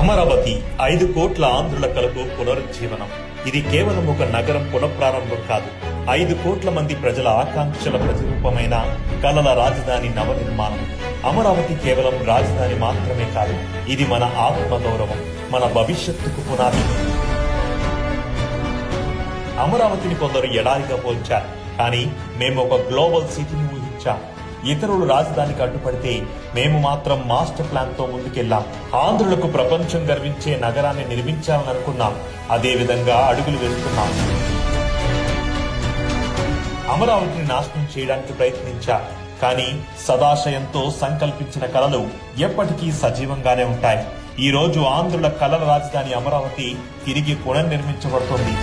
అమరావతి 5 కోట్ల ఆంధ్రుల కలకు పునరుజ్జీవనం. ఇది కేవలం ఒక నగరం పునఃప్రారంభం కాదు, 5 కోట్ల మంది ప్రజల ఆకాంక్షల ప్రతిరూపమైన కలల రాజధాని నవనిర్మాణం. అమరావతి కేవలం రాజధాని మాత్రమే కాదు, ఇది మన ఆత్మగౌరవం, మన భవిష్యత్తుకు పునాది. అమరావతిని కొందరు ఎడారిగా పోల్చారు, కానీ మేము ఒక గ్లోబల్ సిటీని ఊహించాం. ఇతరులు రాజధానికి అడ్డుపడితే మేము మాత్రం మాస్టర్ ప్లాన్ తో ముందుకెళ్లాం. ఆంధ్రులకు ప్రపంచం గర్వించే నగరాన్ని నిర్మించాలని అనుకున్నాం, అదే విధంగా అడుగులు వేస్తున్నాం. అమరావతిని నాశనం చేయడానికి ప్రయత్నించారు, కానీ సదాశయంతో సంకల్పించిన కలలు ఎప్పటికీ సజీవంగానే ఉంటాయి. ఈ రోజు ఆంధ్రుల కలల రాజధాని అమరావతి తిరిగి పునర్నిర్మించబడుతుంది.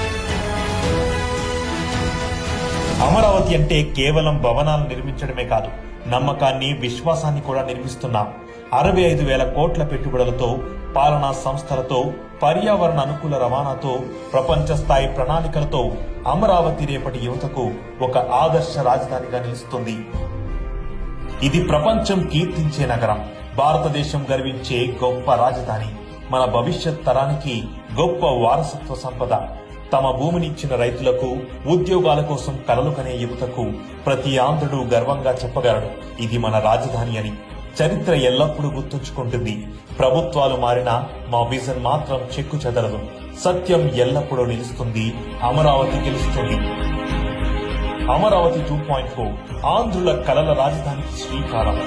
అమరావతి అంటే కేవలం భవనాలు నిర్మించడమే కాదు, నమ్మకాన్ని, విశ్వాసాన్ని కూడా నిర్మిస్తున్నాం. 65,000 కోట్ల పెట్టుబడులతో, పాలనా సంస్థలతో, పర్యావరణ అనుకూల రవాణాతో, ప్రపంచ స్థాయి ప్రణాళికలతో అమరావతి రేపటి యువతకు ఒక ఆదర్శ రాజధానిగా నిలుస్తుంది. ఇది ప్రపంచం కీర్తించే నగరం, భారతదేశం గర్వించే గొప్ప రాజధాని, మన భవిష్యత్ తరానికి గొప్ప వారసత్వ సంపద. తమ భూమినిచ్చిన రైతులకు, ఉద్యోగాల కోసం కలలు కనే యువతకు ప్రతి ఆంధ్రుడు గర్వంగా చెప్పగలడు, ఇది మన రాజధాని అని. చరిత్ర ఎల్లప్పుడూ గుర్తుంచుకుంటుంది. ప్రభుత్వాలు మారినా మా విజన్ మాత్రం చెక్కు చెదరదు. సత్యం ఎల్లప్పుడూ నిలుస్తుంది. అమరావతి గెలుస్తుంది. అమరావతి 2.4 ఆంధ్రుల కలల రాజధానికి శ్రీకారం.